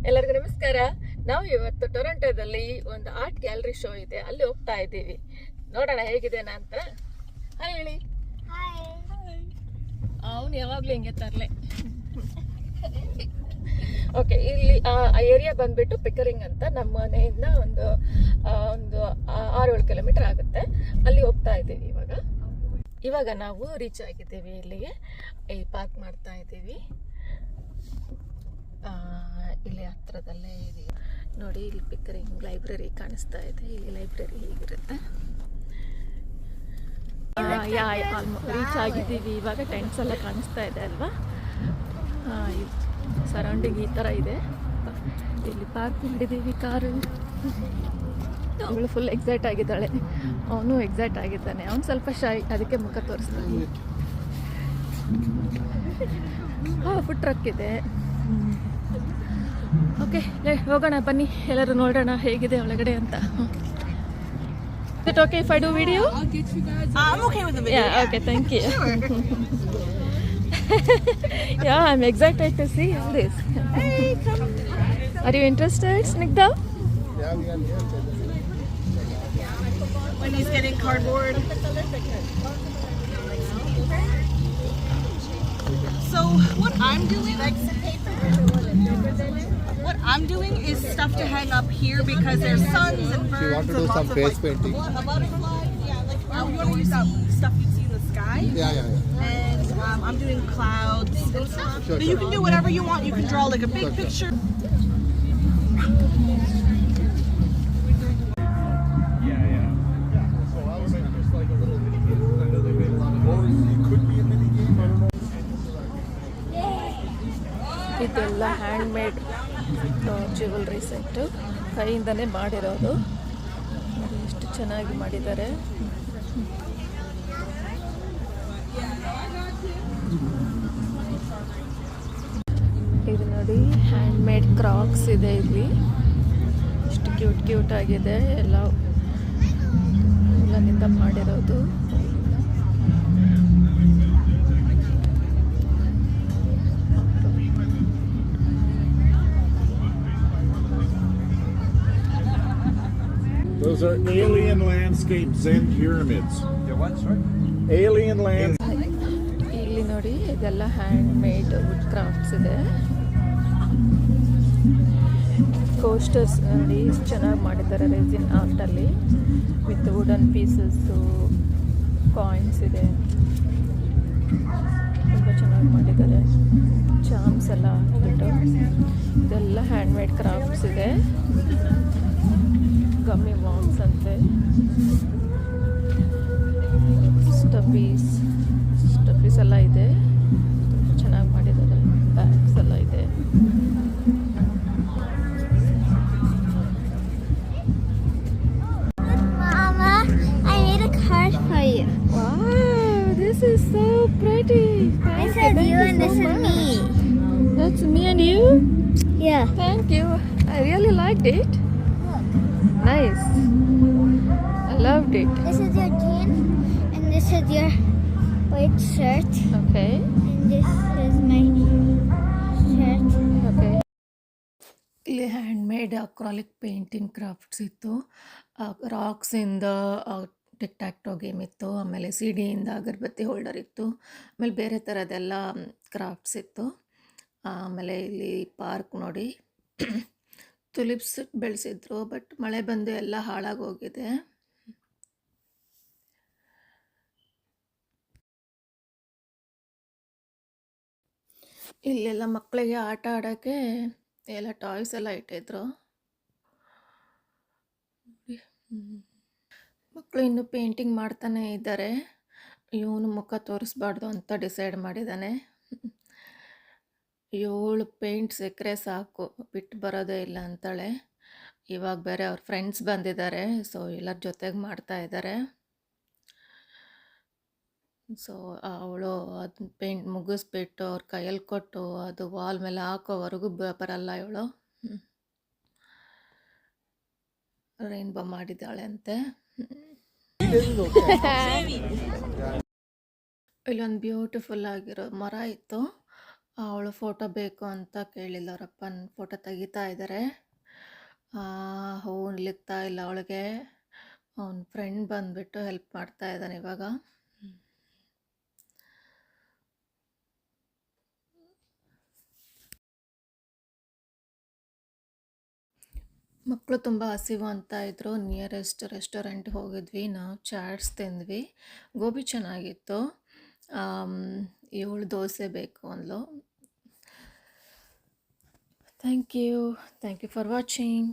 ಎಲ್ಲರಿಗೂ ನಮಸ್ಕಾರ. ನಾವು ಇವತ್ತು ಟೊರೊಂಟೊದಲ್ಲಿ ಒಂದು ಆರ್ಟ್ ಗ್ಯಾಲರಿ ಶೋ ಇದೆ, ಅಲ್ಲಿ ಹೋಗ್ತಾ ಇದ್ದೀವಿ. ನೋಡೋಣ ಹೇಗಿದೆನಾ ಅಂತ. ಹಾಯ್ ಹೇಳಿ. ಅವನು ಯಾವಾಗಲೂ ಹಿಂಗೆ ತರಲೆ. ಓಕೆ, ಇಲ್ಲಿ ಆ ಏರಿಯಾ ಬಂದ್ಬಿಟ್ಟು ಪಿಕರಿಂಗ್ ಅಂತ. ನಮ್ಮ ಮನೆಯಿಂದ ಒಂದು 6-7 ಕಿಲೋಮೀಟರ್ ಆಗುತ್ತೆ. ಅಲ್ಲಿ ಹೋಗ್ತಾ ಇದ್ದೀವಿ ಇವಾಗ ನಾವು ರೀಚ್ ಆಗಿದ್ದೀವಿ. ಇಲ್ಲಿಗೆ ಇಲ್ಲಿ ಪಾರ್ಕ್ ಮಾಡ್ತಾ ಇದ್ದೀವಿ. ಇಲ್ಲಿ ಹತ್ರದಲ್ಲೇ ಇದೆ ನೋಡಿ. ಇಲ್ಲಿ ಪಿಕರಿಂಗ್ ಲೈಬ್ರರಿ ಕಾಣಿಸ್ತಾ ಇದೆ. ಇಲ್ಲಿ ಲೈಬ್ರರಿ ಹೇಗಿರುತ್ತೆ. ರೀಚ್ ಆಗಿದ್ದೀವಿ ಇವಾಗ. ಟೆಂಟ್ಸ್ ಎಲ್ಲ ಕಾಣಿಸ್ತಾ ಇದೆ ಅಲ್ವಾ. ಸರೌಂಡಿಂಗ್ ಈ ಥರ ಇದೆ. ಇಲ್ಲಿ ಪಾರ್ಕ್ ಮಾಡಿದ್ದೀವಿ ಕಾರು. ಅವಳು ಫುಲ್ ಎಕ್ಸೈಟ್ ಆಗಿದ್ದಾಳೆ, ಅವನು ಎಕ್ಸೈಟ್ ಆಗಿದ್ದಾನೆ. ಅವನು ಸ್ವಲ್ಪ ಶೈ, ಅದಕ್ಕೆ ಮುಖ ತೋರಿಸ್ತಾನೆ. ಫುಡ್ ಟ್ರಕ್ ಇದೆ. ಓಕೆ, ಹೋಗೋಣ ಬನ್ನಿ, ಎಲ್ಲರೂ ನೋಡೋಣ ಹೇಗಿದೆ ಒಳಗಡೆ ಅಂತ. Is it okay if I do video? I'll get you guys. I'm okay with the video. Yeah, okay, thank you. Yeah, I'm excited to see all this. Hey, come. Are you interested, Snigdha? Yeah, we are here. When he's getting cardboard. So what I'm doing is stuff to hang up here because there's suns and birds. You want to do and some lots face of, painting? A butterfly. Yeah, like I want to use stuff you see in the sky. Yeah. And I'm doing clouds and stuff. Sure, But you can do whatever you want. You can draw like a big picture. So I was like just like a little mini game. Or it could be a mini game. I don't know. ಇದೆಲ್ಲ hand made jewellery set, ಕೈಯಿಂದನೇ ಮಾಡಿರೋದು. ಎಷ್ಟು ಚೆನ್ನಾಗಿ ಮಾಡಿದ್ದಾರೆ. ಇದು ನೋಡಿ, hand made ಕ್ರಾಕ್ಸ್ ಇದೆ ಇಲ್ಲಿ. ಎಷ್ಟು ಕ್ಯೂಟ್ ಆಗಿದೆ. ಎಲ್ಲನಿಂದ ಮಾಡಿರೋದು. Those are alien landscape Zen pyramids. They're what, sorry? Alien land. ಇಲ್ಲಿ ನೋಡಿ, ಇದೆಲ್ಲ ಹ್ಯಾಂಡ್ ಮೇಡ್ ವುಡ್ ಕ್ರಾಫ್ಟ್ಸ್ ಇದೆ. ಕೋಸ್ಟರ್ಸ್ ನೋಡಿ ಎಷ್ಟು ಚೆನ್ನಾಗಿ ಮಾಡಿದ್ದಾರೆ ರೆಸಿನ್ ಆರ್ಟಲ್ಲಿ, ವಿತ್ ವುಡನ್ ಪೀಸಸ್ಸು, ಕಾಯಿನ್ಸ್ ಇದೆ. ತುಂಬ ಚೆನ್ನಾಗಿ ಮಾಡಿದ್ದಾರೆ. ಚಾಮ್ಸ್ ಎಲ್ಲ ಹಾಕ್ಬಿಟ್ಟು ಇದೆಲ್ಲ ಹ್ಯಾಂಡ್ ಮೇಡ್ ಕ್ರಾಫ್ಟ್ಸ್ ಇದೆ. ಗಮ್ಮಿ ಬಾಕ್ಸ್ ಅಂತೆ, ಸ್ಟಫೀಸ್ ಎಲ್ಲ ಇದೆ. ತುಂಬ ಚೆನ್ನಾಗಿ ಮಾಡಿದ್ದಾರೆ. ಬ್ಯಾಗ್ಸ್ ಎಲ್ಲ ಇದೆ. Mama, I made a card for you. Wow, this is so pretty. This is you and this is me. That's me and you? Yeah. Thank you. I really liked it. Nice. I loved it. This is your jean, and this is your white shirt, Okay. and this is my shirt. Okay. ಇಲ್ಲಿ hand made acrylic painting crafts ಇತ್ತು. ರಾಕ್ಸಿಂದ tick ಟ್ಯಾಕ್ಟೋ game ಇತ್ತು. ಆಮೇಲೆ ಸಿಡಿಯಿಂದ ಅಗರಬತ್ತಿ holder ಇತ್ತು. ಆಮೇಲೆ ಬೇರೆ ಥರದ್ದೆಲ್ಲ crafts ಇತ್ತು. ಆಮೇಲೆ ಇಲ್ಲಿ ಪಾರ್ಕ್ ನೋಡಿ, ತುಲಿಪ್ಸ್ ಬೆಳೆಸಿದ್ರು, ಬಟ್ ಮಳೆ ಬಂದು ಎಲ್ಲ ಹಾಳಾಗೋಗಿದೆ. ಇಲ್ಲೆಲ್ಲ ಮಕ್ಕಳಿಗೆ ಆಟ ಆಡೋಕ್ಕೆ ಎಲ್ಲ ಟಾಯ್ಸ್ ಎಲ್ಲ ಇಟ್ಟಿದ್ರು. ಮಕ್ಕಳು ಇನ್ನೂ ಪೇಂಟಿಂಗ್ ಮಾಡ್ತಾನೆ ಇದ್ದಾರೆ. ಇವನು ಮುಖ ತೋರಿಸ್ಬಾರ್ದು ಅಂತ ಡಿಸೈಡ್ ಮಾಡಿದ್ದಾನೆ. 7 ಪೇಂಟ್ ಸಿಕ್ಕರೆ ಸಾಕು, ಬಿಟ್ಟು ಬರೋದೇ ಇಲ್ಲ ಅಂತಾಳೆ. ಇವಾಗ ಬೇರೆ ಅವ್ರ ಫ್ರೆಂಡ್ಸ್ ಬಂದಿದ್ದಾರೆ, ಸೊ ಎಲ್ಲರ ಜೊತೆಗೆ ಮಾಡ್ತಾ ಇದ್ದಾರೆ. ಸೊ ಅವಳು ಅದು ಪೇಂಟ್ ಮುಗಿಸ್ಬಿಟ್ಟು ಅವ್ರ ಕೈಯಲ್ಲಿ ಕೊಟ್ಟು ಅದು ವಾಲ್ ಮೇಲೆ ಹಾಕೋವರೆಗೂ ಬರಲ್ಲ ಇವಳು. ರೈನ್ಬೋ ಮಾಡಿದ್ದಾಳೆ ಅಂತೆ. ಇಲ್ಲೊಂದು ಬ್ಯೂಟಿಫುಲ್ ಆಗಿರೋ ಮರ ಇತ್ತು. ಅವಳು ಫೋಟೋ ಬೇಕು ಅಂತ ಕೇಳಿಲ್ಲ, ಅವರಪ್ಪನ ಫೋಟೋ ತೆಗಿತಾ ಇದ್ದಾರೆ. ಹೂವು ನಿಲ್ಲಿಗ್ತಾ ಇಲ್ಲ ಅವಳಿಗೆ. ಅವನ ಫ್ರೆಂಡ್ ಬಂದುಬಿಟ್ಟು ಹೆಲ್ಪ್ ಮಾಡ್ತಾ ಇದ್ದಾನೆ ಇವಾಗ. ಮಕ್ಕಳು ತುಂಬ ಹಸಿವು ಅಂತ ಇದ್ದರು. ನಿಯರೆಸ್ಟ್ ರೆಸ್ಟೋರೆಂಟ್ಗೆ ಹೋಗಿದ್ವಿ, ನಾವು ಚಾಟ್ಸ್ ತಿಂದ್ವಿ. ಗೋಬಿ ಚೆನ್ನಾಗಿತ್ತು. ಇವಳು ದೋಸೆ ಬೇಕು ಅಂದ್ಲು. Thank you for watching.